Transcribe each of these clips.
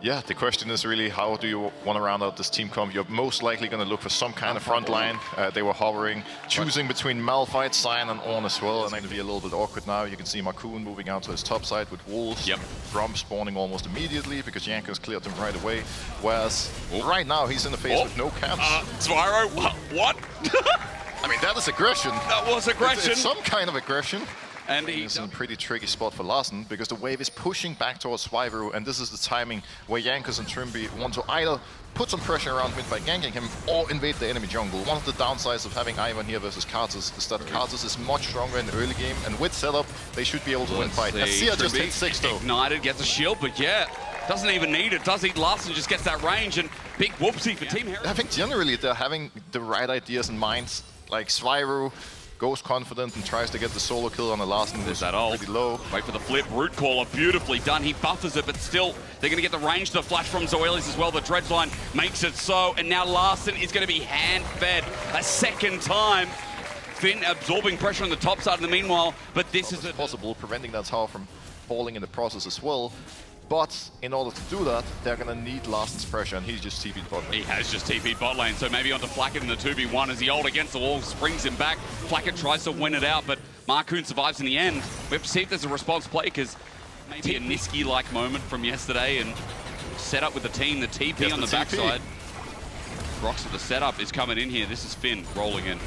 Yeah, the question is really how do you want to round out this team comp? You're most likely going to look for some kind of front line. They were hovering, choosing between Malphite, Cyan, and Ornn as well. And it's going to be a little bit awkward now. You can see Marcoon moving out to his top side with Wolves. Yep. Grom spawning almost immediately because Jankos cleared him right away. Whereas right now he's in the face with no camps. Spyro, what? I mean, that is aggression. That was aggression. It's some kind of aggression. And he's in a pretty tricky spot for Larssen because the wave is pushing back towards Swyveru, and this is the timing where Jankos and Trimby want to either put some pressure around mid by ganking him or invade the enemy jungle. One of the downsides of having Ivan here versus Karthus is that Karthus is much stronger in the early game, and with setup, they should be able to win fight. Sia just hit 6 though. Ignited, gets a shield, but yeah, doesn't even need it, does he? Larssen just gets that range, and big whoopsie for Team Heritage. I think generally they're having the right ideas in mind, like Swyveru goes confident and tries to get the solo kill on the Larssen. There's that ult. Pretty low. Wait for the flip. Root caller, beautifully done. He buffers it, but still, they're going to get the range to the flash from Zoelis as well. The dredge line makes it so, and now Larssen is going to be hand-fed a second time. Finn absorbing pressure on the top side in the meanwhile, but this is possible, preventing that tower from falling in the process as well. But in order to do that, they're going to need Larssen's pressure, and he's just TP'd bot lane. He has just TP'd bot lane, so maybe onto Flacket in the 2v1 as he ult against the wall, springs him back. Flacket tries to win it out, but Marcoon survives in the end. We have to see if there's a response play, because maybe a Niski-like moment from yesterday, and set up with the team, the TP on the backside. Rocks at the setup is coming in here. This is Finn rolling in.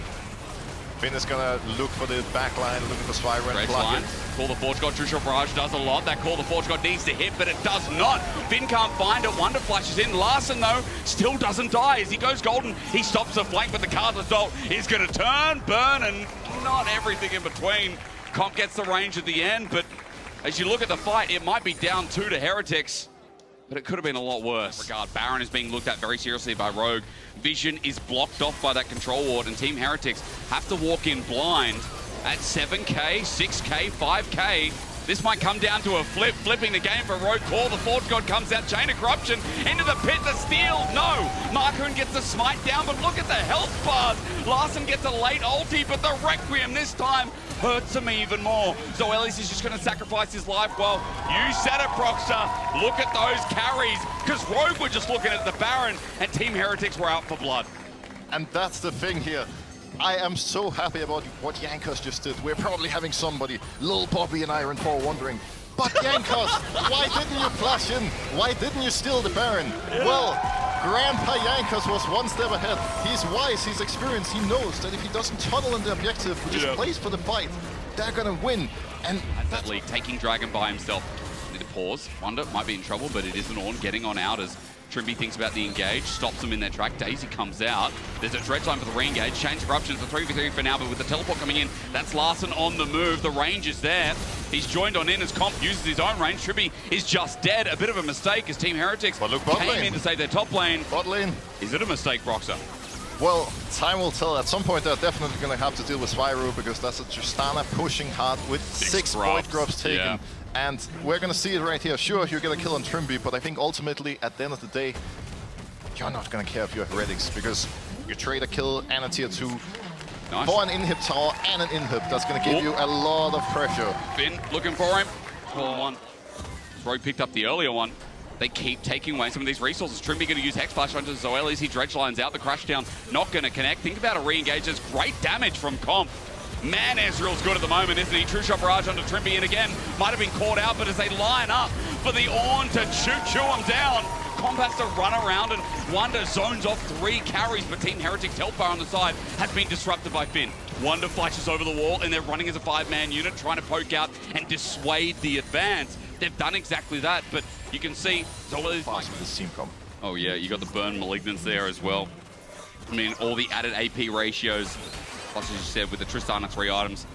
Finn is gonna look for the back line, looking for Swyveru and block it. Call the Forge God, True Shot Barrage does a lot. That Call the Forge God needs to hit, but it does not. Finn can't find it. Wonder flashes in. Larssen, though, still doesn't die. As he goes golden, he stops the flank, but the Karthus ult is gonna turn, burn, and not everything in between. Comp gets the range at the end, but as you look at the fight, it might be down 2 to Heretics. But it could have been a lot worse. Baron is being looked at very seriously by Rogue. Vision is blocked off by that control ward, and Team Heretics have to walk in blind at 7k, 6k, 5k. This might come down to a flip, flipping the game for Rogue. Call the Forge God comes out, Chain of Corruption into the pit, the steal, no! Marcoon gets the smite down, but look at the health bars. Larssen gets a late ulti, but the Requiem this time hurts him even more. Zoelis is just gonna sacrifice his life. Well, you said it, Proxer. Look at those carries, because Rogue were just looking at the Baron, and Team Heretics were out for blood. And that's the thing here. I am so happy about what Jankos just did. We're probably having somebody, Lil Bobby and Iron 4, wondering, but Jankos, why didn't you flash in? Why didn't you steal the Baron? Yeah. Well, Grandpa Jankos was one step ahead. He's wise, he's experienced, he knows that if he doesn't tunnel in the objective, which is plays for the fight, they're gonna win. And that lead, taking Dragon by himself. Need to pause. Wonder might be in trouble, but it is an Ornn getting on out as Trimby thinks about the engage, stops them in their track. Daisy comes out. There's a dredge line for the re-engage. Change of Corruption for 3v3 for now, but with the teleport coming in, that's Larssen on the move. The range is there. He's joined on in as Comp uses his own range. Trimby is just dead. A bit of a mistake as Team Heretics came in to save their top lane. Bot lane. Is it a mistake, Broxer? Well, time will tell. At some point, they're definitely going to have to deal with Swyveru because that's a Tristana pushing hard with 6 point drops taken. Yeah. And we're going to see it right here. Sure, you're going to kill on Trimby, but I think ultimately, at the end of the day, you're not going to care if you're Heretics because you trade a kill and a tier 2 for an inhib tower and an inhib. That's going to give you a lot of pressure. Finn looking for him. Call one. Rogue picked up the earlier one. They keep taking away some of these resources. Trimby going to use Hex Flash onto Zoelis. He dredge lines out. The crash down not going to connect. Think about a re-engage. There's great damage from Comp. Man, Ezreal's good at the moment, isn't he? True Shot Barrage onto Trimby, and again, might have been caught out, but as they line up for the Ornn to chew him down, Comp has to run around, and Wonder zones off 3 carries, but Team Heretics' Hellfire on the side has been disrupted by Finn. Wonder flashes over the wall, and they're running as a 5-man unit, trying to poke out and dissuade the advance. They've done exactly that, but you can see Zoelis fast with this team comp. Oh yeah, you got the burn Malignance there as well. I mean, all the added AP ratios. Plus, as you said, with the Tristana 3 items.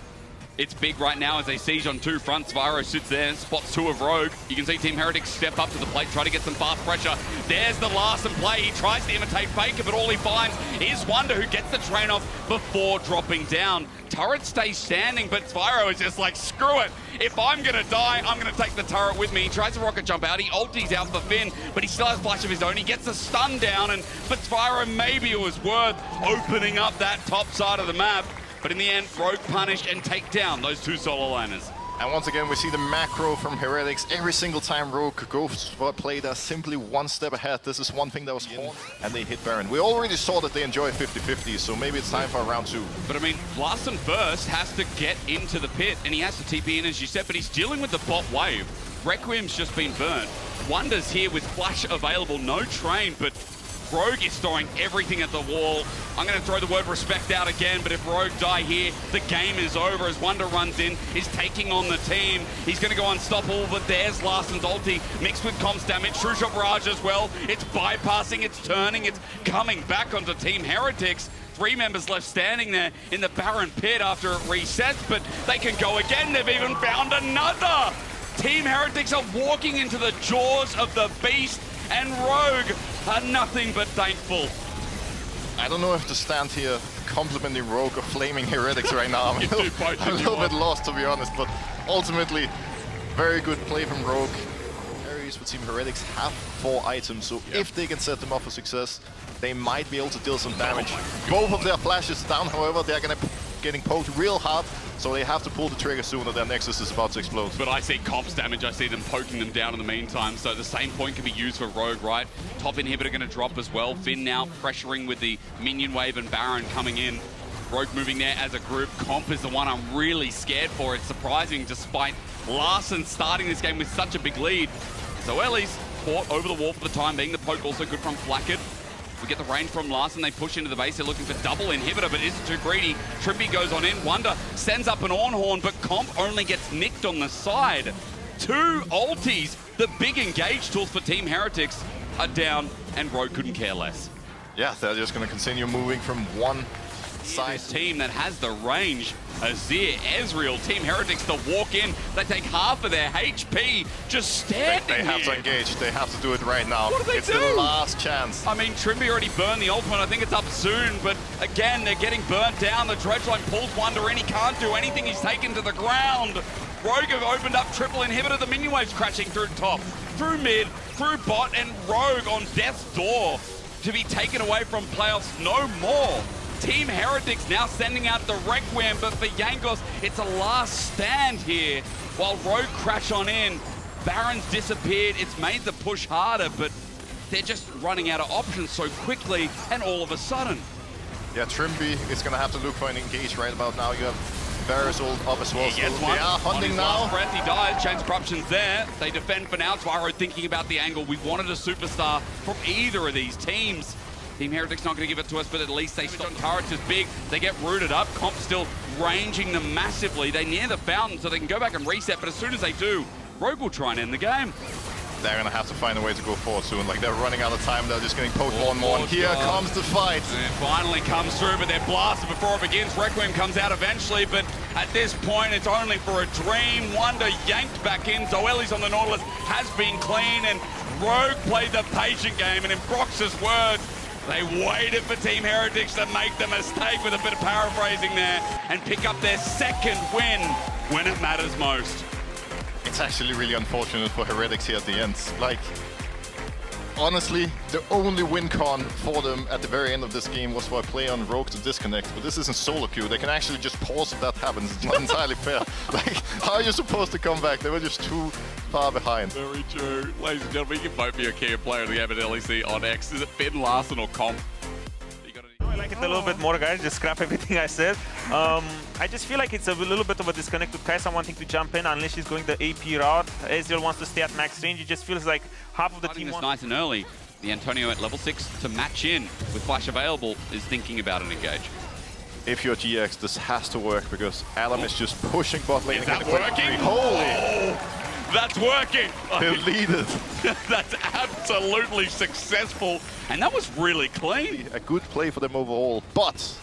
It's big right now as they siege on 2 fronts. Spyro sits there, spots 2 of Rogue. You can see Team Heretics step up to the plate, try to get some fast pressure. There's the Larssen play. He tries to imitate Faker, but all he finds is Wonder, who gets the train off before dropping down. Turret stays standing, but Spyro is just like, screw it. If I'm gonna die, I'm gonna take the turret with me. He tries to rocket jump out. He ulties out for Finn, but he still has flash of his own. He gets a stun down, and for Spyro, maybe it was worth opening up that top side of the map. But in the end, Rogue punish and take down those 2 solo liners. And once again, we see the macro from Heretics. Every single time Rogue goes for a play, they're simply one step ahead. This is one thing that was horn, and they hit Baron. We already saw that they enjoy 50-50, so maybe it's time for round 2. But I mean, Larson first has to get into the pit, and he has to TP in, as you said, but he's dealing with the bot wave. Requiem's just been burnt. Wonder's here with flash available, no train, but Rogue is throwing everything at the wall. I'm going to throw the word respect out again, but if Rogue die here, the game is over as Wonder runs in. He's taking on the team. He's going to go unstoppable, but there's Larson's ulti mixed with comms damage. True Shot Barrage as well. It's bypassing, it's turning, it's coming back onto Team Heretics. 3 members left standing there in the Baron pit after it resets, but they can go again. They've even found another. Team Heretics are walking into the jaws of the beast, and Rogue are nothing but thankful. I don't know if to stand here complimenting Rogue or flaming Heretics right now. I'm a little bit lost, to be honest, but ultimately, very good play from Rogue. Areas for Team Heretics have 4 items, so if they can set them up for success, they might be able to deal some damage. Both of their flashes down, however, they're getting poked real hard, so they have to pull the trigger soon or their Nexus is about to explode. But I see comps damage, I see them poking them down in the meantime, so the same point can be used for Rogue, right? Top inhibitor going to drop as well. Finn now pressuring with the minion wave and Baron coming in. Rogue moving there as a group. Comp is the one I'm really scared for. It's surprising despite Larson starting this game with such a big lead. So Ellie's caught over the wall for the time being. The poke also good from Flackett. We get the range from Larson, they push into the base, they're looking for double inhibitor, but isn't too greedy. Trimby goes on in, Wonder sends up an Ornhorn, but Comp only gets nicked on the side. 2 ultis, the big engage tools for Team Heretics are down, and Rogue couldn't care less. Yeah, they're just going to continue moving from one side. This team that has the range, Azir, Ezreal, Team Heretics to walk in, they take half of their HP, just standing They have here. to engage, they have to do it right now. What do they it's do? the last chance. I mean, Trimby already burned the ultimate. I think it's up soon, but again, they're getting burnt down. The dredge line pulls Wonder in. He can't do anything. He's taken to the ground. Rogue have opened up triple inhibitor. The minion wave's crashing through top, through mid, through bot, and Rogue on death's door to be taken away from playoffs no more. Team Heretics now sending out the Requiem, but for Jankos, it's a last stand here while Rogue crash on in. Baron's disappeared. It's made the push harder, but they're just running out of options so quickly, and all of a sudden. Yeah, Trimby is going to have to look for an engage right about now. You have Varus all up as well. He gets So one. they are hunting now. Last breath, he dies. Chance Corruption's there. They defend for now. Twiro thinking about the angle. We wanted a superstar from either of these teams. Team Heretics not going to give it to us, but at least they stop. Turrets is big. They get rooted up. Comp still ranging them massively. They near the fountain, so they can go back and reset, but as soon as they do, Rogue will try and end the game. They're going to have to find a way to go forward soon. Like, they're running out of time. They're just getting poked more. Here comes the fight. And it finally comes through, but they're blasted before it begins. Requiem comes out eventually, but at this point, it's only for a dream. Wonder yanked back in. Zoelli's on the Nautilus has been clean, and Rogue played the patient game, and in Brox's words, they waited for Team Heretics to make the mistake, with a bit of paraphrasing there, and pick up their second win when it matters most. It's actually really unfortunate for Heretics here at the end. Like, honestly, the only win con for them at the very end of this game was for a play on Rogue to disconnect, but this isn't solo queue. They can actually just pause if that happens. It's not entirely fair. Like, how are you supposed to come back? They were just too far behind. Very true. Ladies and gentlemen, you can vote for your key player of the game at LEC on X. Is it Finn, Larson, or Comp? I like it a little bit more, guys. Just scrap everything I said. I just feel like it's a little bit of a disconnect with Kai'Sa wanting to jump in unless she's going the AP route. Ezreal wants to stay at max range. It just feels like half of the team wants... nice and early. The Antonio at level 6 to match in with flash available is thinking about an engage. If you're GX, this has to work because Alam is just pushing bot lane. Is that and getting working? Holy! Oh, that's working! Deleted. That's absolutely successful. And that was really clean. A good play for them overall, but Is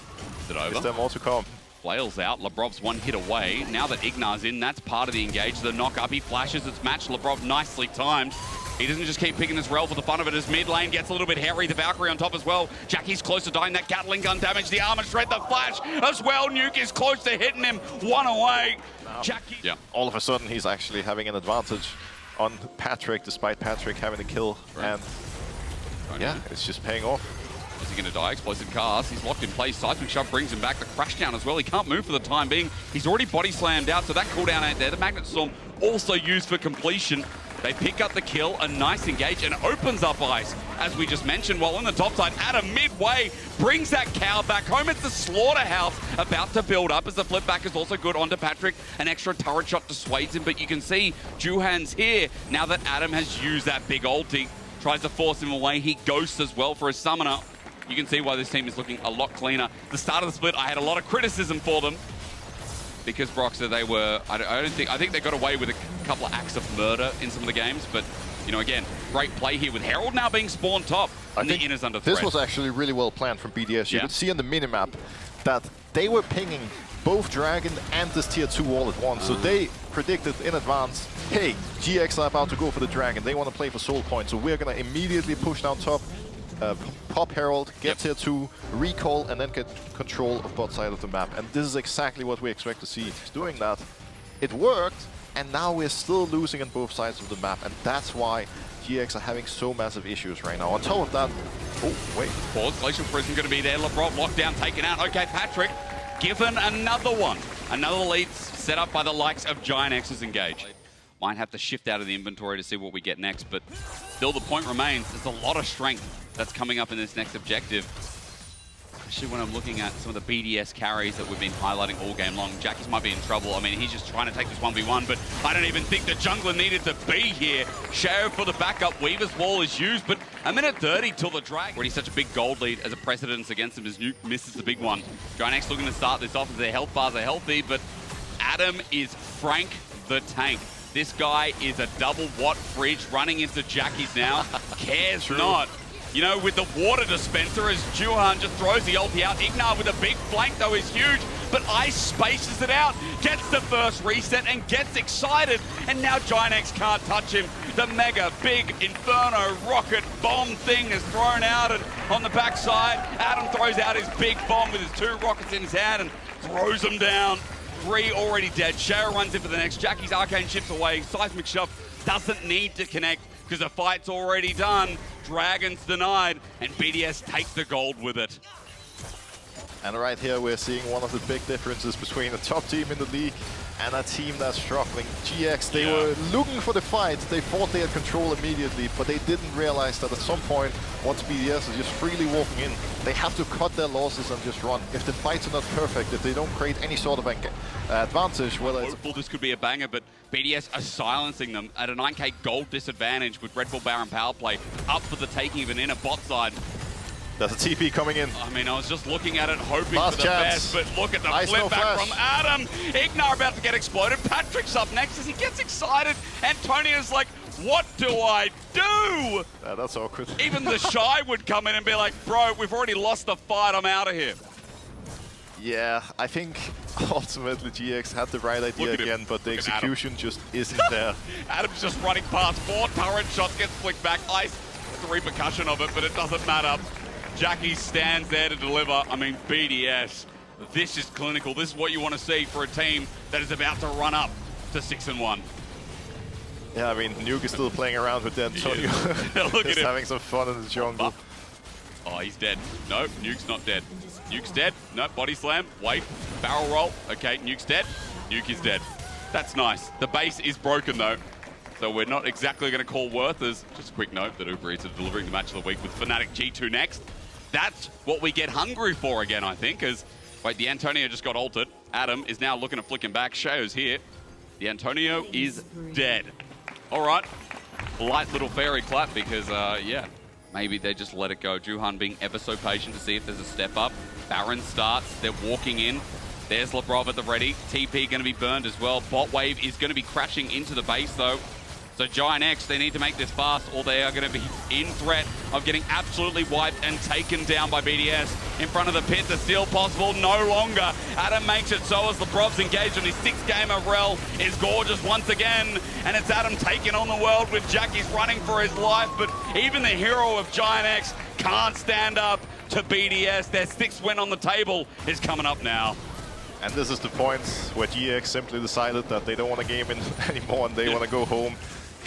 it over? is there more to come? Flail's out, Lebrov's one hit away. Now that Ignar's in, that's part of the engage. The knock up, he flashes, it's matched. Lebrov nicely timed. He doesn't just keep picking this rel for the fun of it as mid lane gets a little bit hairy. The Valkyrie on top as well. Jackie's close to dying. That Gatling gun damage. The armor shred, the flash as well. Nuke is close to hitting him. One away. Jackie. Yeah. All of a sudden, he's actually having an advantage on Patrick, despite Patrick having the kill. Right. And yeah, it's just paying off. Is he going to die? Explosive cast. He's locked in place. Seismic Shove brings him back. The crash down as well. He can't move for the time being. He's already body slammed out, so that cooldown ain't there. The Magnet Storm also used for completion. They pick up the kill, a nice engage, and opens up ice, as we just mentioned. While on the top side, Adam midway brings that cow back home. It's the slaughterhouse about to build up, as the flip back is also good onto Patrick. An extra turret shot dissuades him, but you can see Juhan's here now that Adam has used that big ulti. Tries to force him away. He ghosts as well for a summoner. You can see why this team is looking a lot cleaner. The start of the split, I had a lot of criticism for them, because Broxer, they were, I think they got away with a couple of acts of murder in some of the games, but, you know, again, great play here with Herald now being spawned top, and the inner's under threat. This was actually really well planned from BDS. You could see on the minimap that they were pinging both Dragon and this tier 2 all at once, so they predicted in advance, hey, GX are about to go for the Dragon, they want to play for soul points, so we're going to immediately push down top, pop Herald, get tier 2, recall, and then get control of bot side of the map. And this is exactly what we expect to see. He's doing that. It worked, and now we're still losing on both sides of the map, and that's why GX are having so massive issues right now. On top of that, oh, wait. Pause, Glacial Prison going to be there. LeBron lockdown taken out. Okay, Patrick given another one. Another lead set up by the likes of Giant X's engage. Might have to shift out of the inventory to see what we get next, but still the point remains. There's a lot of strength that's coming up in this next objective. Especially when I'm looking at some of the BDS carries that we've been highlighting all game long. Jackie's might be in trouble. I mean, he's just trying to take this 1v1, but I don't even think the jungler needed to be here. Shao for the backup. Weaver's wall is used, but a minute 30 till the drag. Already such a big gold lead as a precedence against him as Nuke misses the big one. Giant X looking to start this off as their health bars are healthy, but Adam is Frank the Tank. This guy is a double watt fridge running into Jackie's now. Cares not. You know, with the water dispenser as Juhan just throws the ulti out. Ignar with a big flank, though, is huge. But Ice spaces it out, gets the first reset and gets excited. And now Giant X can't touch him. The mega big Inferno rocket bomb thing is thrown out. And on the backside, Adam throws out his big bomb with his 2 rockets in his hand and throws them down. 3 already dead. Shara runs in for the next. Jackie's Arcane chips away. Seismic Shove doesn't need to connect because the fight's already done. Dragon's denied, and BDS take the gold with it. And right here we're seeing one of the big differences between a top team in the league and a team that's struggling. GX, they were looking for the fight. They thought they had control immediately, but they didn't realize that at some point, once BDS is just freely walking in, they have to cut their losses and just run. If the fights are not perfect, if they don't create any sort of advantage, whether it's... Hopeful this could be a banger, but BDS are silencing them at a 9k gold disadvantage with Red Bull Baron power play up for the taking of an inner bot side. There's a TP coming in. I mean, I was just looking at it, hoping Last for the chance. best, but look at the Ice, flip no back flash. from Adam. Ignar about to get exploded. Patrick's up next as he gets excited. Antonio's like, what do I do? That's awkward. Even the Shy would come in and be like, bro, we've already lost the fight, I'm out of here. Yeah, I think ultimately GX had the right idea again, but the execution just isn't there. Adam's just running past 4 turret shots, gets flicked back. Ice, the repercussion of it, but it doesn't matter. Jackie stands there to deliver. I mean, BDS, this is clinical. This is what you want to see for a team that is about to run up to 6-1. Yeah, I mean, Nuke is still playing around with Antonio. Look at him. Having some fun in the jungle. Oh, he's dead. No, Nuke's not dead. Nuke's dead. No, body slam. Wait, barrel roll. Okay, Nuke's dead. Nuke is dead. That's nice. The base is broken, though. So we're not exactly going to call Werthers. Just a quick note that Uber Eats are delivering the match of the week with Fnatic G2 next. That's what we get hungry for again, I think, as, wait, the Antonio just got ulted. Adam is now looking to flick him back. Shao's here. The Antonio is dead. All right. Light little fairy clap because, yeah, maybe they just let it go. Juhan being ever so patient to see if there's a step up. Baron starts. They're walking in. There's Lebrov at the ready. TP going to be burned as well. Bot wave is going to be crashing into the base, though. So Giant X, they need to make this fast or they are going to be in threat of getting absolutely wiped and taken down by BDS. In front of the pit, the steal possible no longer. Adam makes it so as Lebrov's engaged on his 6th game of Rel is gorgeous once again. And it's Adam taking on the world with Jackie's running for his life. But even the hero of Giant X can't stand up to BDS. Their 6th win on the table is coming up now. And this is the point where GX simply decided that they don't want to game in anymore and they want to go home.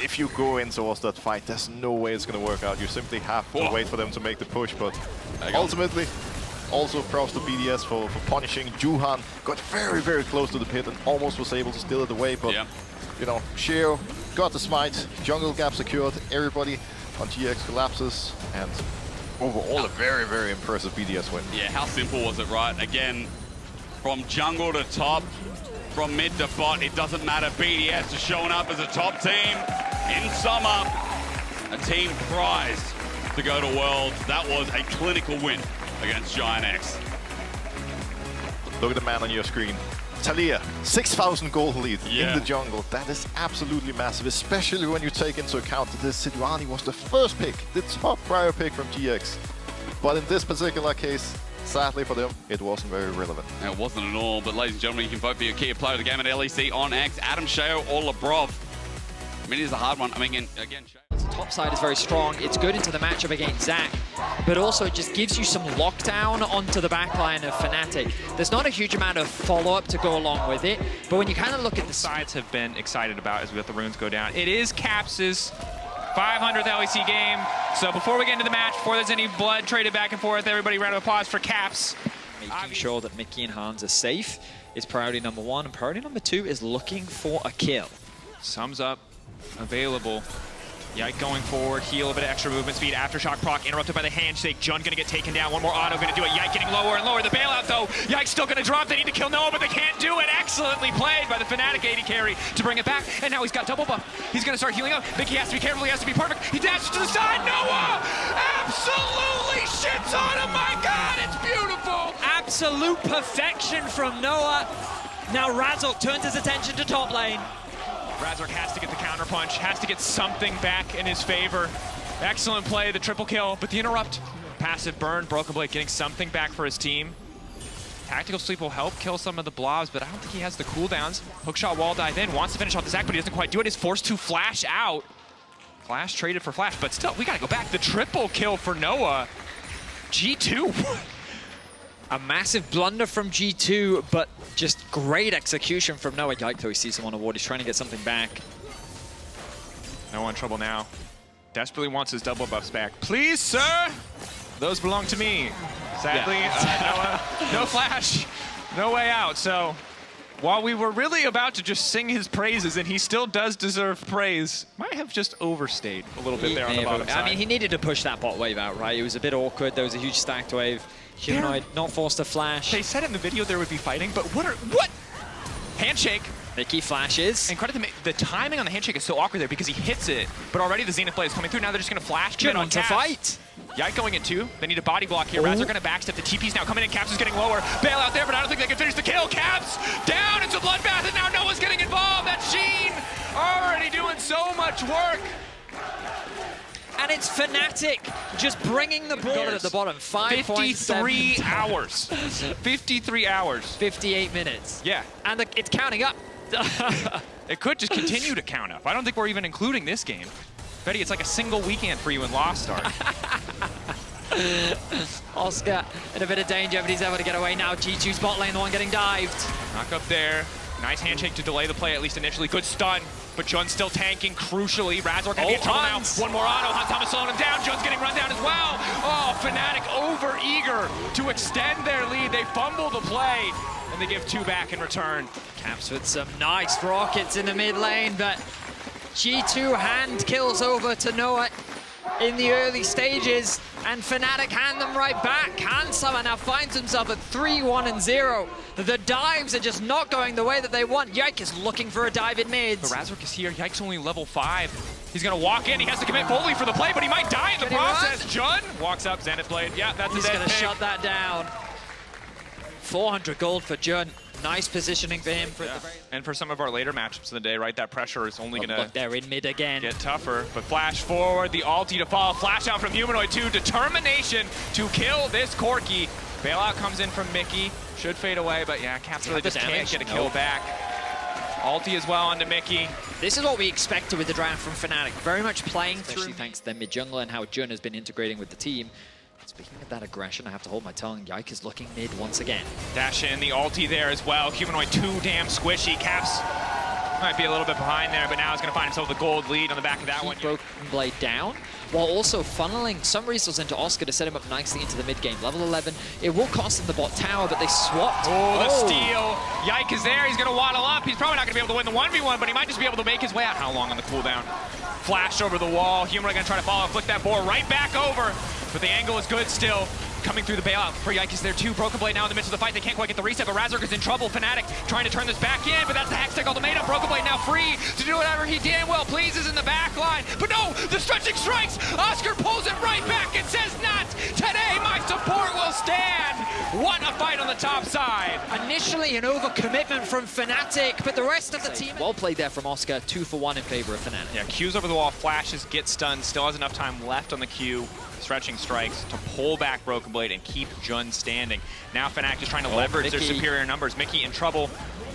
if you go in towards that fight, there's no way it's going to work out. You simply have to wait for them to make the push. But ultimately, also props to BDS for punishing. Juhan got very, very close to the pit and almost was able to steal it away. But, you know, Sheo got the smite, jungle gap secured, everybody on GX collapses, and overall a very, very impressive BDS win. Yeah, how simple was it, right? Again, from jungle to top, from mid to bot, it doesn't matter. BDS is showing up as a top team in summer. A team prized to go to Worlds. That was a clinical win against Giant X. Look at the man on your screen. Talia, 6,000 gold lead in the jungle. That is absolutely massive, especially when you take into account that this Sidwani was the first pick, the top prior pick from GX. But in this particular case, sadly for them, it wasn't very relevant. It wasn't at all, but ladies and gentlemen, you can vote for your key player of the game at LEC on X, Adam Sheo or Lebrov. I mean, it is a hard one. I mean, again, top side is very strong. It's good into the matchup against Zach, but also it just gives you some lockdown onto the backline of Fnatic. There's not a huge amount of follow-up to go along with it, but when you kind of look at the sides have been excited about as we let the runes go down. It is Caps' 500th LEC game. So before we get into the match, before there's any blood traded back and forth, everybody round of applause for Caps. Making sure that Mickey and Hans are safe is priority number one, and priority number two is looking for a kill. Sums up, available. Yike going forward, heal, a bit of extra movement speed, aftershock proc, interrupted by the handshake. Jun gonna get taken down, one more auto gonna do it. Yike getting lower and lower, the bailout though. Yike's still gonna drop, they need to kill Noah, but they can't do it. Excellently played by the Fnatic AD carry to bring it back, and now he's got double buff. He's gonna start healing up. Mickey has to be careful, he has to be perfect. He dashes to the side, Noah absolutely shits on him, my God, it's beautiful. Absolute perfection from Noah. Now Razork turns his attention to top lane. Razork has to get the counter punch, has to get something back in his favor. Excellent play, the triple kill, but the interrupt. Passive burn, Broken Blade getting something back for his team. Tactical Sleep will help kill some of the blobs, but I don't think he has the cooldowns. Hookshot wall dive in, wants to finish off the Zac, but he doesn't quite do it. Is forced to flash out. Flash traded for flash, but still, we gotta go back. The triple kill for Noah. G2. A massive blunder from G2, but just great execution from Noah. Yike, though, he sees him on a ward. He's trying to get something back. Noah in trouble now. Desperately wants his double buffs back. Please, sir! Those belong to me. Sadly, Noah, no flash, no way out. So, while we were really about to just sing his praises, and he still does deserve praise, might have just overstayed a little bit there on the bottom side. I mean, he needed to push that bot wave out, right? It was a bit awkward. There was a huge stacked wave. Humanoid not forced to flash. They said in the video there would be fighting, but what? Handshake. Mickey flashes. And credit to the timing on the handshake is so awkward there because he hits it, but already the Zenith blade is coming through. Now they're just going to flash. Jun on to fight. Yike going in two. They need a body block here. Razork going to backstep. The TP's now coming in. Caps is getting lower. Bail out there, but I don't think they can finish the kill. Caps down. It's a bloodbath, and now Noah's getting involved. That's Sheen already doing so much work. And it's Fnatic just bringing the ball at the bottom. 53 hours. 53 hours. 58 minutes. Yeah. And it's counting up. It could just continue to count up. I don't think we're even including this game. Betty, it's like a single weekend for you in Lost Star. Oscar in a bit of danger, but he's able to get away now. G2's bot lane, the one getting dived. Knock up there. Nice handshake to delay the play, at least initially. Good stun, but Jun's still tanking crucially. Razork gonna be in trouble now. One more auto. Thomas slowing him down. Jun's getting run down as well. Oh, Fnatic over eager to extend their lead. They fumble the play, and they give two back in return. Caps with some nice rockets in the mid lane, but G2 hand kills over to Noah in the early stages, and Fnatic hand them right back. Handsummer now finds himself at 3-1-0. The dives are just not going the way that they want. Yike is looking for a dive in mids. The Razork is here. Yike's only level 5. He's gonna walk in. He has to commit fully for the play, but he might die in the process. Jun walks up. Zenith Blade. Yeah, that's He's gonna shut that down. 400 gold for Jun. Nice positioning for him. And for some of our later matchups of the day, right, that pressure is only gonna they're in mid again. Get tougher. But flash forward, the ulti to fall. Flash out from Humanoid 2. Determination to kill this Corki. Bailout comes in from Mickey. Should fade away, but yeah, Caps really just can't get a kill back. Ulti as well onto Mickey. This is what we expected with the draft from Fnatic. Very much playing through. Especially thanks to their mid jungler and how Jun has been integrating with the team. Speaking of that aggression, I have to hold my tongue. Yike is looking mid once again. Dash in the ulti there as well. Humanoid 2 damn squishy. Caps Might be a little bit behind there, but now he's going to find himself the gold lead on the back of that one. Broken Blade down, while also funneling some resources into Oscar to set him up nicely into the mid-game. Level 11, it will cost him the bot tower, but they swapped. Oh, the steal. Yike is there. He's going to waddle up. He's probably not going to be able to win the 1v1, but he might just be able to make his way out. How long on the cooldown? Flash over the wall. Humanoid going to try to follow, flick that board right back over, but the angle is good still. Coming through the bailout for Yike is there too. Broken Blade now in the midst of the fight. They can't quite get the reset, but Razork is in trouble. Fnatic trying to turn this back in, but that's the Hextech ultimatum. Broken Blade now free to do whatever he damn well pleases in the back line. But no, the stretching strikes. Oscar pulls it right back and says, not today, my support will stand. What a fight on the top side. Initially an overcommitment from Fnatic, but the rest of the team... Well played there from Oscar, 2 for 1 in favor of Fnatic. Yeah, Q's over the wall, flashes, gets stunned, still has enough time left on the Q. Stretching strikes to pull back Broken Blade and keep Jun standing. Now Fnatic just trying to leverage their superior numbers. Mickey in trouble,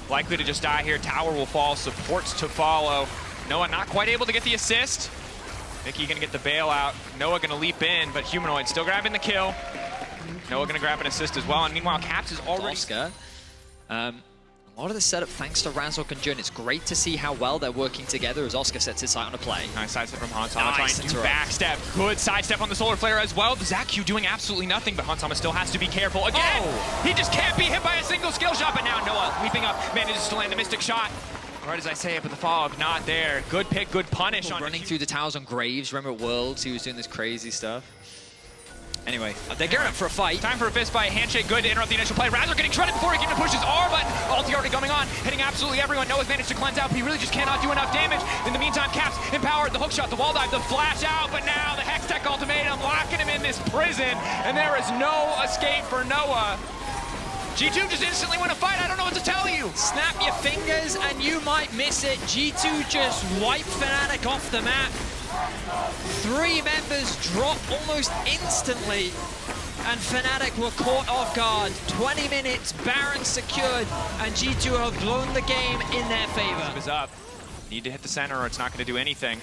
likely to just die here. Tower will fall, supports to follow. Noah not quite able to get the assist. Mickey gonna get the bailout. Noah gonna leap in, but Humanoid still grabbing the kill. Noah gonna grab an assist as well, and meanwhile Caps is already... Oscar. A lot of the setup thanks to Razork and Jun. It's great to see how well they're working together as Oscar sets his sight on a play. Nice sidestep from Hansama, Nice trying to backstep. Good sidestep on the Solar Flare as well. The ZaQ doing absolutely nothing, but Hansama still has to be careful. Again, he just can't be hit by a single skill shot, but now Noah leaping up, manages to land the Mystic Shot. Right as I say it, but the follow-up not there. Good pick, good punish on running through the towers on Graves. Remember at Worlds, he was doing this crazy stuff. Anyway, they're gearing up for a fight. Time for a fist fight. Handshake good to interrupt the initial play. Razor getting shredded before he can even push his R button. Ulti already coming on, hitting absolutely everyone. Noah's managed to cleanse out, but he really just cannot do enough damage. In the meantime, Caps empowered the hook shot, the wall dive, the flash out, but now the Hextech ultimatum locking him in this prison, and there is no escape for Noah. G2 just instantly win a fight. I don't know what to tell you. Snap your fingers and you might miss it. G2 just wiped Fnatic off the map. 3 members drop almost instantly, and Fnatic were caught off guard. 20 minutes, Baron secured, and G2 have blown the game in their favor. Is up. Need to hit the center or it's not going to do anything.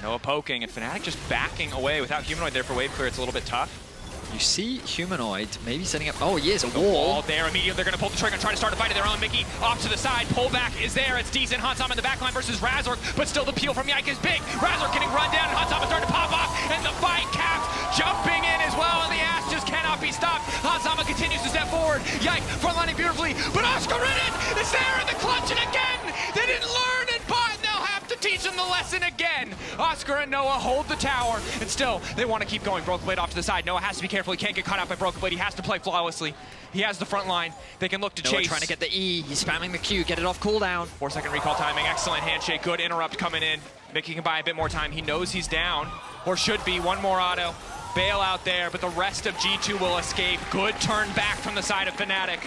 Noah poking, and Fnatic just backing away. Without Humanoid there for wave clear, it's a little bit tough. You see Humanoid maybe setting up... Oh, he is, a the wall there immediately. They're going to pull the trigger and try to start a fight of their own. Mickey off to the side. Pullback is there. It's decent. Hansama in the backline versus Razork, but still the peel from Yike is big. Razork getting run down, and Hansama starting to pop off, and the fight Caps jumping in as well, and the ass just cannot be stopped. Hansama continues to step forward. Yike frontlining beautifully, but Oscar in it is there in the clutch, and again, they didn't learn it, but they'll have to teach them the lesson again. Oscar and Noah hold the tower, and still, they want to keep going. Broken Blade off to the side. Noah has to be careful. He can't get caught out by Broken Blade. He has to play flawlessly. He has the front line. They can look to Noah chase. Trying to get the E. He's spamming the Q. Get it off cooldown. 4-second recall timing. Excellent handshake. Good interrupt coming in. Mickey can buy a bit more time. He knows he's down, or should be. One more auto. Bail out there, but the rest of G2 will escape. Good turn back from the side of Fnatic.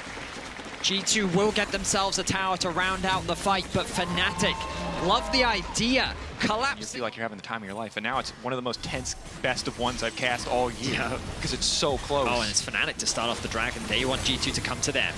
G2 will get themselves a tower to round out the fight, but Fnatic love the idea. Collapsing. You feel like you're having the time of your life, and now it's one of the most tense best of ones I've cast all year because it's so close. Oh, and it's Fnatic to start off the Dragon. They want G2 to come to them.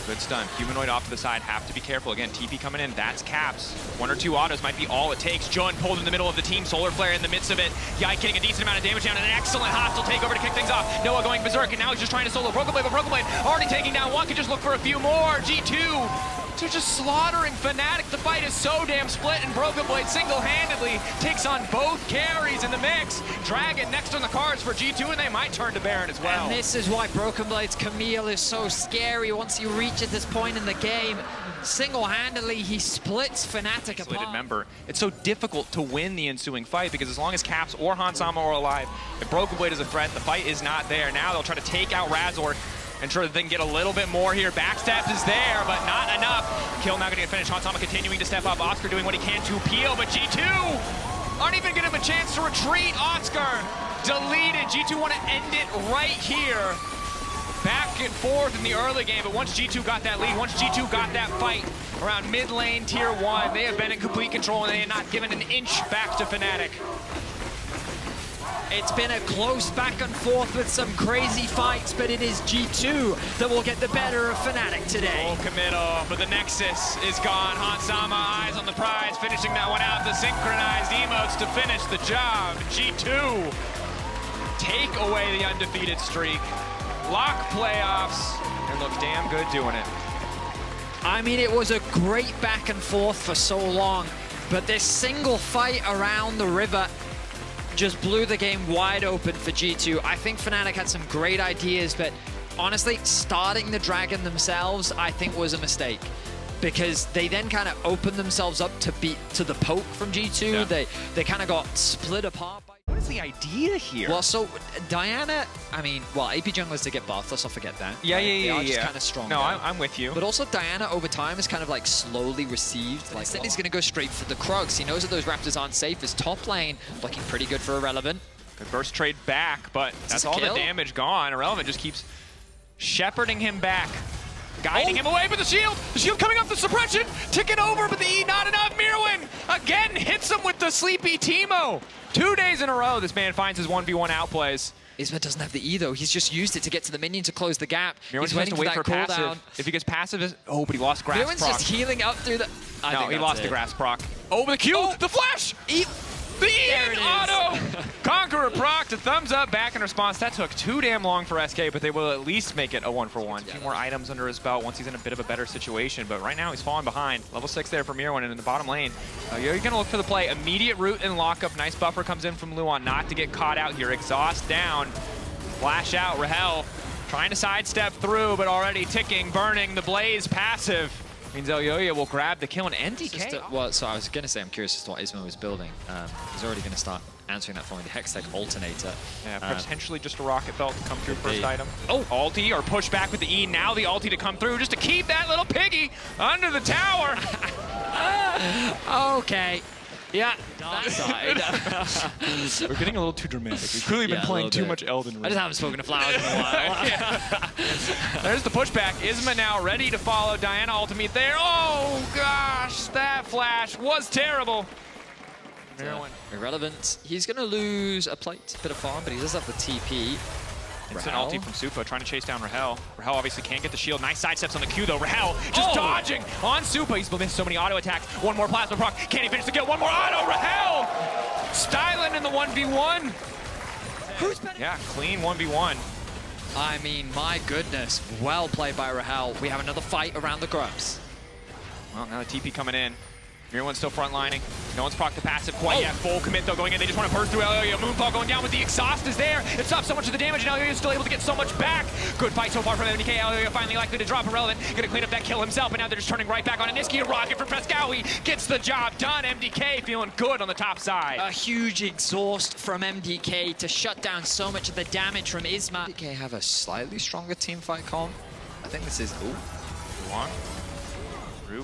Good stun. Humanoid off to the side. Have to be careful. Again, TP coming in. That's Caps. 1 or 2 autos might be all it takes. Jun pulled in the middle of the team. Solar Flare in the midst of it. Yike getting a decent amount of damage down, and an excellent hostile takeover to kick things off. Noah going berserk, and now he's just trying to solo Broken Blade, but Broken Blade already taking down one. Can just look for a few more. G2. They're just slaughtering Fnatic. The fight is so damn split, and Broken Blade single-handedly takes on both carries in the mix. Dragon next on the cards for G2, and they might turn to Baron as well. And this is why Broken Blade's Camille is so scary. Once you reach at this point in the game, single-handedly he splits Fnatic apart. Member. It's so difficult to win the ensuing fight because as long as Caps or Hansama are alive, if Broken Blade is a threat, the fight is not there. Now they'll try to take out Razork. Ensure that they can get a little bit more here. Backstab is there, but not enough. Kill now getting a finish. Hansama continuing to step up. Oscar doing what he can to peel, but G2 aren't even giving him a chance to retreat. Oscar deleted. G2 want to end it right here. Back and forth in the early game, but once G2 got that lead, once G2 got that fight around mid lane, tier 1, they have been in complete control, and they have not given an inch back to Fnatic. It's been a close back and forth with some crazy fights, but it is G2 that will get the better of Fnatic today. Full committal, but the Nexus is gone. Hansama, eyes on the prize, finishing that one out. The synchronized emotes to finish the job. G2 take away the undefeated streak, lock playoffs, and look damn good doing it. I mean, it was a great back and forth for so long, but this single fight around the river just blew the game wide open for G2. I think Fnatic had some great ideas, but honestly, starting the Dragon themselves, I think was a mistake. Because they then kind of opened themselves up to the poke from G2. Yeah. They kind of got split apart. What is the idea here? Well, so Diana, I mean, well, AP junglers to get buffed, let's not forget that. Yeah, right? yeah. They are just kind of strong. No, I'm with you. But also Diana over time is kind of like slowly received. Like, instead he's going to go straight for the Krugs. He knows that those Raptors aren't safe. His top lane looking pretty good for Irrelevant. Good burst trade back, but that's all the damage gone. Irrelevant just keeps shepherding him back. Guiding him away with the shield coming off the suppression, ticking over, but the E not enough. Mirwin again hits him with the sleepy Teemo. 2 days in a row, this man finds his 1v1 outplays. Isma doesn't have the E though. He's just used it to get to the minion to close the gap. Mirwin's has to wait for passive. If he gets passive, but he lost grass Mirwin's proc. just healing up through the... No, he lost the grass proc. Oh, the Q, the flash! The Ian auto! Conqueror proc to thumbs up back in response. That took too damn long for SK, but they will at least make it a 1-for-1. 2 more items under his belt once he's in a bit of a better situation, but right now he's falling behind. Level 6 there for Mirwin, and in the bottom lane, you're gonna look for the play. Immediate root and lockup. Nice buffer comes in from Luan, not to get caught out here. Exhaust down. Flash out, Rahel trying to sidestep through, but already ticking, burning. The Blaze passive means Elyoya will grab the kill, and MDK. Well, so I was going to say, I'm curious as to what Isma was building. He's already going to start answering that for me. The Hextech Alternator. Yeah, potentially just a rocket belt to come through first item. Oh, ulti or push back with the E. Now the ulti to come through just to keep that little piggy under the tower. Okay. Yeah, dark side. We're getting a little too dramatic. We've clearly been playing too much Elden Ring. I just haven't spoken to Flowers in a while. There's the pushback. Isma now ready to follow. Diana ultimate there. Oh gosh, that flash was terrible. Irrelevant. He's going to lose a plate, a bit of farm, but he does have the TP. Instant ulti from Supa, trying to chase down Rahel. Rahel obviously can't get the shield. Nice sidesteps on the Q though. Rahel just dodging on Supa. He's missed so many auto attacks. One more plasma proc. Can't he finish the kill? One more auto. Rahel styling in the 1v1. Yeah, clean 1v1. I mean, my goodness. Well played by Rahel. We have another fight around the grubs. Well, now the TP coming in. Everyone's still frontlining. No one's proc the passive quite yet. Full commit though going in. They just want to burst through Elyoya. Moonfall going down with the exhaust is there. It stops so much of the damage, and Elyoya is still able to get so much back. Good fight so far from MDK. Elyoya finally likely to drop Irrelevant. Gonna clean up that kill himself, and now they're just turning right back on Aniski. A rocket from Frescowi gets the job done. MDK feeling good on the top side. A huge exhaust from MDK to shut down so much of the damage from Isma. MDK have a slightly stronger teamfight comp. I think this is... Luan.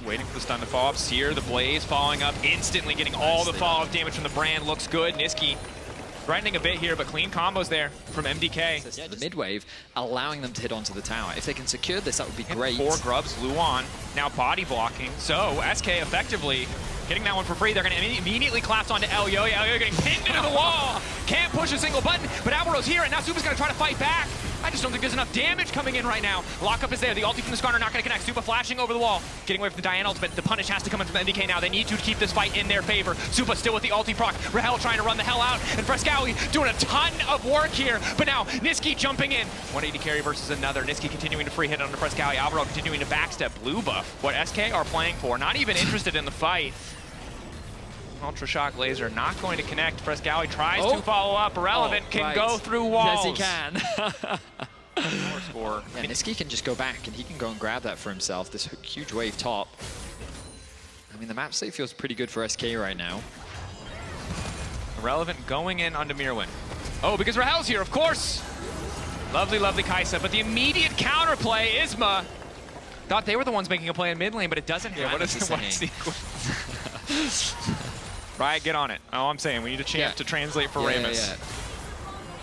Waiting for the stun to fall up. Seer, the Blaze following up, instantly getting all the follow-up damage from the brand. Looks good. Niski grinding a bit here, but clean combos there from MDK. The mid-wave, allowing them to hit onto the tower. If they can secure this, that would be great. 4 grubs, Luan now body blocking. So SK effectively getting that one for free. They're going to immediately collapse onto Elyoya. Elyoya getting pinned into the wall. Can't push a single button, but Alvaro's here, and now Supa's going to try to fight back. I just don't think there's enough damage coming in right now. Lockup is there. The ulti from the Skarner not going to connect. Supa flashing over the wall. Getting away from the Diana ultimate. The punish has to come in from MDK now. They need to keep this fight in their favor. Supa still with the ulti proc. Rahel trying to run the hell out. And Frescowi doing a ton of work here. But now Niski jumping in. 180 carry versus another. Niski continuing to free hit onto Frescowi. Alvaro continuing to backstep. Blue buff. What SK are playing for. Not even interested in the fight. Ultra Shock Laser not going to connect. Frescowi tries to follow up. Irrelevant can go through walls. Yes, he can. More score. Yeah, Niski can just go back and he can go and grab that for himself. This huge wave top. I mean, the map state feels pretty good for SK right now. Irrelevant going in onto Mirwin. Oh, because Rahel's here, of course. Lovely, lovely Kaisa, but the immediate counterplay, Isma. Thought they were the ones making a play in mid lane, but it doesn't happen. What is the Riot, get on it. Oh, I'm saying we need a chance to translate for Ramus.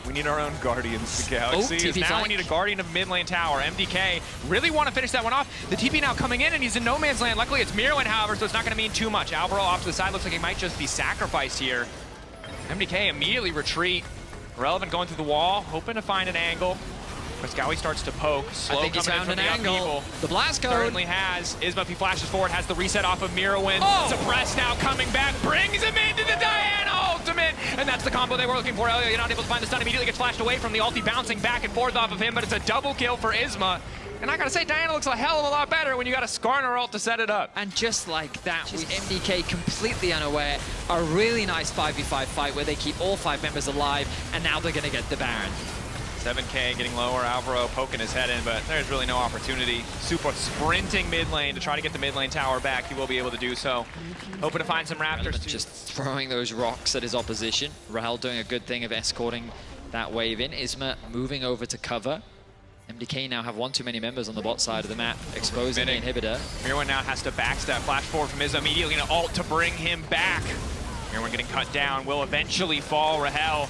We need our own Guardians of the Galaxy. Now we need a Guardian of mid lane tower. MDK really want to finish that one off. The TP now coming in, and he's in no man's land. Luckily, it's Mirwin, however, so it's not going to mean too much. Alvaro off to the side. Looks like he might just be sacrificed here. MDK immediately retreat. Irrelevant going through the wall, hoping to find an angle. Frescowi starts to poke. Slow I think he's found an angle. Upheaval. The blast code. Certainly has. Isma, if he flashes forward, has the reset off of Mirwin. Suppress now coming back, brings him into the Diana ultimate. And that's the combo they were looking for. Elyoya not able to find the stun, immediately gets flashed away from the ulti, bouncing back and forth off of him, but it's a double kill for Isma. And I gotta say, Diana looks a hell of a lot better when you got a Skarner ult to set it up. And just like that, with MDK completely unaware, a really nice 5v5 fight where they keep all 5 members alive, and now they're gonna get the Baron. 7K getting lower, Alvaro poking his head in, but there's really no opportunity. Super sprinting mid lane to try to get the mid lane tower back. He will be able to do so. Hoping to find some Raptors. Just throwing those rocks at his opposition. Rahel doing a good thing of escorting that wave in. Isma moving over to cover. MDK now have one too many members on the bot side of the map, exposing the inhibitor. Mirwan now has to backstep, flash forward from Isma, immediately gonna ult to bring him back. Mirwan getting cut down, will eventually fall. Rahel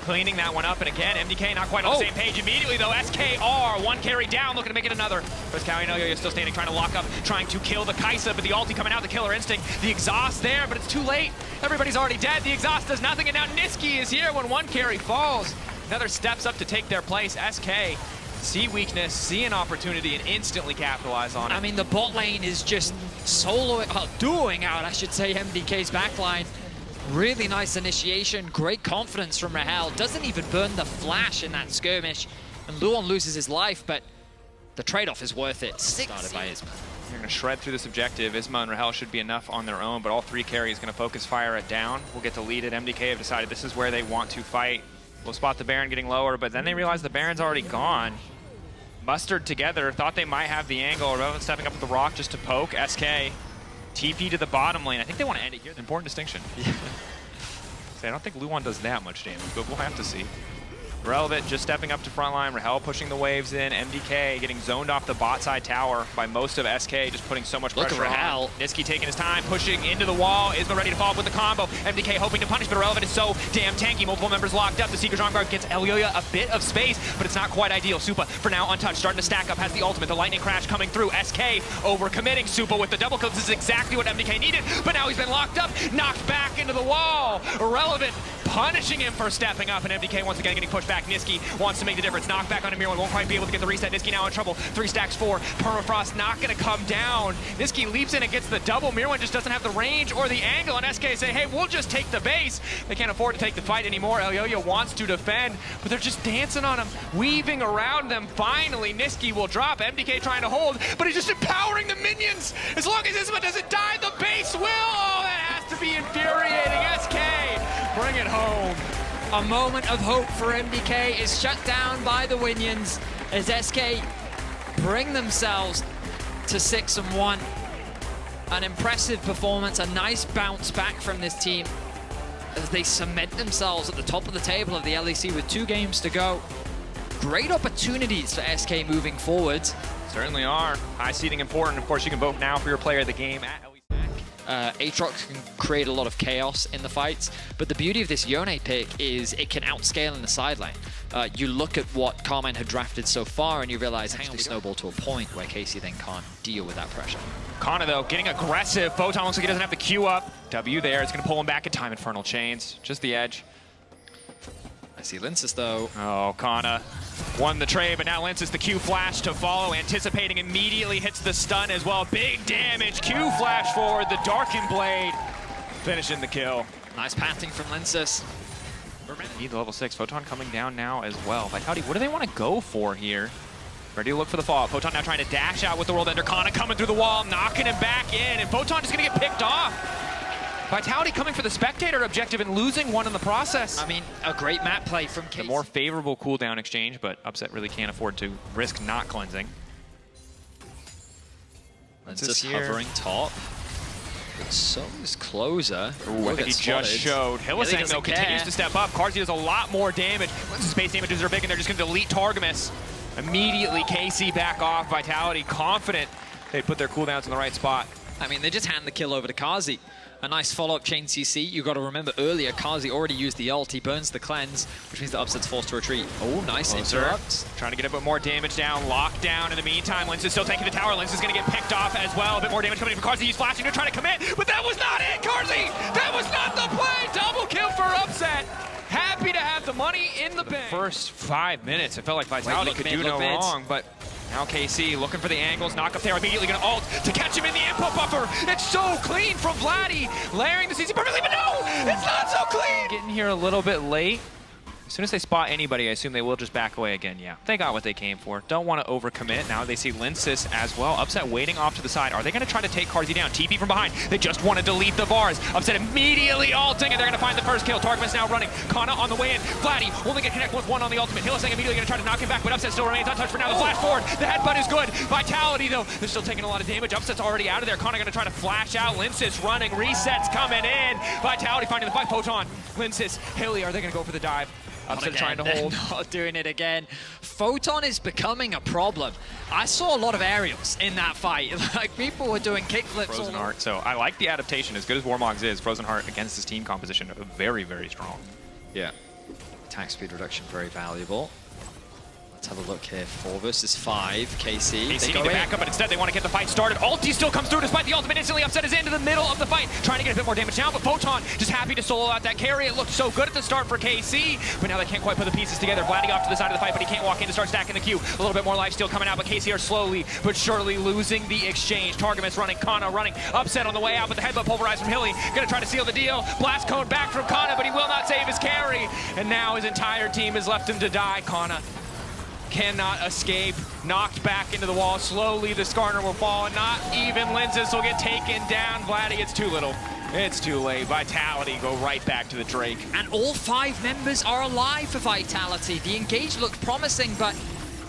cleaning that one up, and again, MDK not quite on the same page immediately though. SKR, one carry down, looking to make it another. First Cowie and Elyoya still standing, trying to lock up, trying to kill the Kaisa, but the ulti coming out, the killer instinct. The exhaust there, but it's too late. Everybody's already dead. The exhaust does nothing, and now Niski is here when one carry falls. Another steps up to take their place. SK see weakness, see an opportunity, and instantly capitalize on it. I mean, the bot lane is just duoing out, I should say, MDK's backline. Really nice initiation, great confidence from Rahel. Doesn't even burn the flash in that skirmish. And Luon loses his life, but the trade-off is worth it. Started by Isma. You're going to shred through this objective. Isma and Rahel should be enough on their own, but all 3 carries going to focus fire at down. We'll get the lead at MDK have decided this is where they want to fight. We'll spot the Baron getting lower, but then they realize the Baron's already gone. Mustered together, thought they might have the angle. Relevant stepping up with the rock just to poke. SK, TP to the bottom lane. I think they want to end it here. Important distinction. I don't think Luon does that much damage, but we'll have to see. Relevant just stepping up to front line. Rahel pushing the waves in. MDK getting zoned off the bot side tower by most of SK, just putting so much pressure on. Niski taking his time, pushing into the wall. Isma ready to follow up with the combo. MDK hoping to punish, but Relevant is so damn tanky. Multiple members locked up. The Seeker's arm guard gets Elyoya a bit of space, but it's not quite ideal. Supa, for now, untouched, starting to stack up, has the ultimate. The lightning crash coming through. SK overcommitting. Supa with the double kill. This is exactly what MDK needed, but now he's been locked up, knocked back into the wall. Relevant punishing him for stepping up, and MDK once again getting pushed back. Niski wants to make the difference. Knock back on Mirwan, won't quite be able to get the reset. Niski now in trouble. 3 stacks 4. Permafrost not going to come down. Niski leaps in and gets the double. Mirwan just doesn't have the range or the angle, and SK say, hey, we'll just take the base. They can't afford to take the fight anymore. Elyoya wants to defend, but they're just dancing on him, weaving around them. Finally, Niski will drop. MDK trying to hold, but he's just empowering the minions. As long as Isma doesn't die, the base will. Oh, that has to be infuriating. SK, bring it home. A moment of hope for MDK is shut down by the Winions as SK bring themselves to 6-1. An impressive performance, a nice bounce back from this team as they cement themselves at the top of the table of the LEC with 2 games to go. Great opportunities for SK moving forwards. Certainly are. High seeding important. Of course, you can vote now for your player of the game at Aatrox can create a lot of chaos in the fights, but the beauty of this Yone pick is it can outscale in the side lane. You look at what Carmine had drafted so far and you realize how to snowball to a point where Casey then can't deal with that pressure. Kana, though, getting aggressive. Photon looks like he doesn't have the Q up. W there, it's going to pull him back in time. Infernal Chains, just the edge. I see Linsis, though. Oh, Kana won the trade, but now Linsis the Q flash to follow, anticipating, immediately hits the stun as well. Big damage, Q flash forward, the Darkened Blade, finishing the kill. Nice patting from Linsis. Need the level 6. Photon coming down now as well. Vitality, what do they want to go for here? Ready to look for the fall. Photon now trying to dash out with the World Ender. Kana coming through the wall, knocking him back in, and Photon just going to get picked off. Vitality coming for the spectator objective and losing one in the process. I mean, a great map play from Casey. The more favorable cooldown exchange, but Upset really can't afford to risk not cleansing. Linsis hovering top. But so is Closer. Ooh, I think he just showed. Hillisang, though, continues to step up. Carzzy does a lot more damage. Linsis' base damages are big, and they're just going to delete Targamas. Immediately, KC back off. Vitality confident they put their cooldowns in the right spot. I mean, they just hand the kill over to Carzzy. A nice follow-up chain CC. You got to remember earlier, Carzzy already used the ult. He burns the cleanse, which means the Upset's forced to retreat. Oh, nice interrupt. Trying to get a bit more damage down. Lockdown in the meantime. Linsis still taking the tower. Linsis is going to get picked off as well. A bit more damage coming in for Carzzy. He's flashing to try to commit, but that was not it, Carzzy! That was not the play! Double kill for Upset. Happy to have the money in the bank. First 5 minutes, it felt like Vitality could do no wrong, but now KC looking for the angles, knock up there, immediately gonna ult to catch him in the input buffer. It's so clean from Vladdy, layering the CC perfectly, but no, it's not so clean. Getting here a little bit late. As soon as they spot anybody, I assume they will just back away again. Yeah, they got what they came for. Don't want to overcommit. Now they see Linsis as well. Upset waiting off to the side. Are they going to try to take Carzzy down? TP from behind. They just want to delete the bars. Upset immediately ulting, and they're going to find the first kill. Targamas now running. Kana on the way in. Vladdy only get connect with one on the ultimate. Hylissang immediately going to try to knock him back, but Upset still remains untouched for now. The flash forward. The headbutt is good. Vitality, though, they're still taking a lot of damage. Upset's already out of there. Kana going to try to flash out. Linsis running. Resets coming in. Vitality finding the fight. Photon. Linsis. Hilly, are they going to go for the dive? Upset trying to hold. Not doing it again. Photon is becoming a problem. I saw a lot of aerials in that fight. Like, people were doing kickflips. Frozen Heart. So I like the adaptation. As good as Warmogs is, Frozen Heart against his team composition, very, very strong. Yeah. Attack speed reduction, very valuable. Let's have a look here. 4 versus 5. KC. KC need to back up, but instead they want to get the fight started. Ulti still comes through despite the ultimate. Instantly Upset is into the middle of the fight, trying to get a bit more damage now, but Photon just happy to solo out that carry. It looked so good at the start for KC, but now they can't quite put the pieces together. Vladdy off to the side of the fight, but he can't walk in to start stacking the Q. A little bit more life steal coming out, but KC are slowly but surely losing the exchange. Targamas running, Kana running. Upset on the way out, but the headbutt pulverized from Hilly. Gonna try to seal the deal. Blast cone back from Kana, but he will not save his carry. And now his entire team has left him to die. Kana cannot escape, knocked back into the wall. Slowly the Skarner will fall, and not even Linsis will get taken down. Vladdy, it's too little. It's too late. Vitality go right back to the Drake. And all 5 members are alive for Vitality. The engage looked promising, but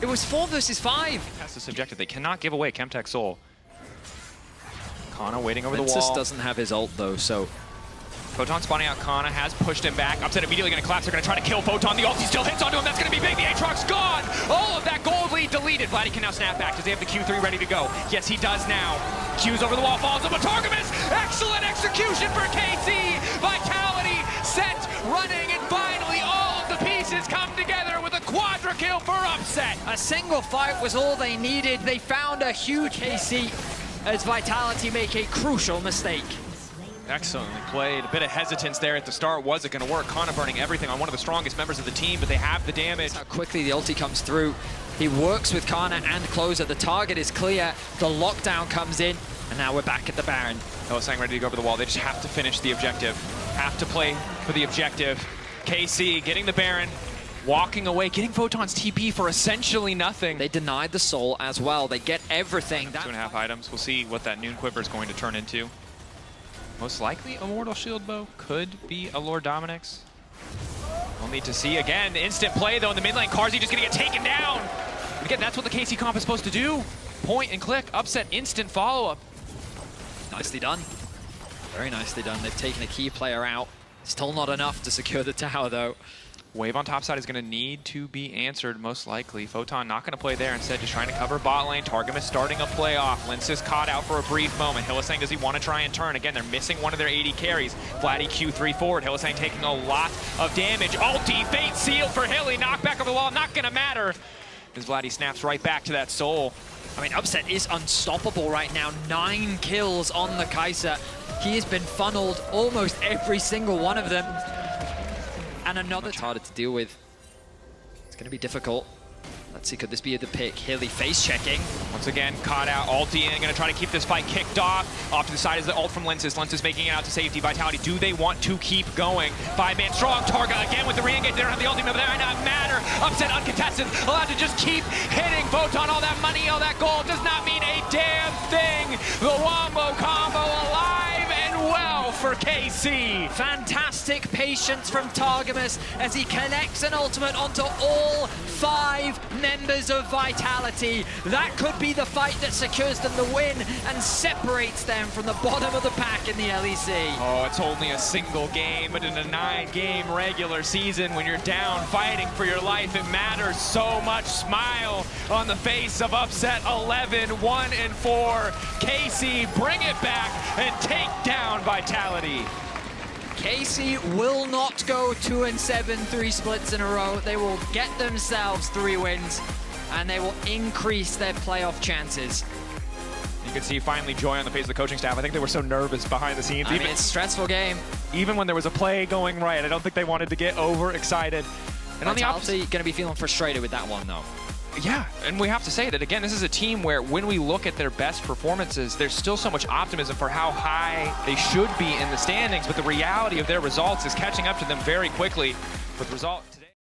it was 4 versus 5. That's the subjective. They cannot give away Chemtech Soul. Kana waiting over the Linsis wall. doesn't have his ult though, so Photon spawning out. Kana has pushed him back. Upset immediately going to collapse. They're going to try to kill Photon. The ulti still hits onto him. That's going to be big. The Aatrox gone. All of that gold lead deleted. Vladdy can now snap back. Does he have the Q3 ready to go? Yes, he does now. Q's over the wall, falls up. Targamas. Excellent execution for KC. Vitality set, running, and finally all of the pieces come together with a quadra kill for Upset. a single fight was all they needed. They found a huge KC as Vitality make a crucial mistake. Excellently played. A bit of hesitance there at the start. Was it going to work? Kana burning everything on one of the strongest members of the team, but they have the damage. How quickly the ulti comes through. He works with Kana and Closer. The target is clear. The lockdown comes in, and now we're back at the Baron. Hylissang ready to go over the wall. They just have to finish the objective. Have to play for the objective. KC getting the Baron, walking away, getting Photon's TP for essentially nothing. They denied the soul as well. They get everything. 2.5 items. We'll see what that Noon Quiver is going to turn into. Most likely a Mortal Shield Bow, could be a Lord Dominic's. We'll need to see again. Instant play though in the mid lane. Carzzy just gonna get taken down. And again, that's what the KC comp is supposed to do. Point and click, upset, instant follow-up. Nicely done. Very nicely done. They've taken a key player out. Still not enough to secure the tower though. Wave on top side is going to need to be answered, most likely. Photon not going to play there. Instead, just trying to cover bot lane. Targamas starting a playoff. Linsis caught out for a brief moment. Hylissang, does he want to try and turn? Again, they're missing one of their 80 carries. Vladdy Q3 forward. Hylissang taking a lot of damage. Ulti, fate sealed for Hilly. Knockback over the wall, not going to matter. As Vladdy snaps right back to that soul. I mean, Upset is unstoppable right now. 9 kills on the Kai'Sa. He has been funneled almost every single one of them. And another much harder to deal with. It's going to be difficult. Let's see, could this be the pick? Hilly face checking. Once again, caught out, ulti in, going to try to keep this fight kicked off. Off to the side is the ult from Linsis. Linsis making it out to safety. Vitality, do they want to keep going? 5-man strong. Targa again with the re-engage. They don't have the ultimate, but that might not matter. Upset, uncontested, allowed to just keep hitting Photon. All that money, all that gold does not mean a damn thing. The Wombo combo alive and well for KC. Fantastic patience from Targamas as he connects an ultimate onto all 5 members of Vitality. That could be the fight that secures them the win and separates them from the bottom of the pack in the LEC. Oh, it's only a single game, but in a 9-game regular season, when you're down fighting for your life, it matters so much. Smile on the face of Upset 11, 1-4. KC, bring it back and take down Vitality. KC will not go 2-7, 3 splits in a row. They will get themselves 3 wins, and they will increase their playoff chances. You can see finally joy on the face of the coaching staff. I think they were so nervous behind the scenes. I mean, it's a stressful game. Even when there was a play going right, I don't think they wanted to get overexcited. And on the opposite, going to be feeling frustrated with that one, though. Yeah, and we have to say that, again, this is a team where when we look at their best performances, there's still so much optimism for how high they should be in the standings, but the reality of their results is catching up to them very quickly with results.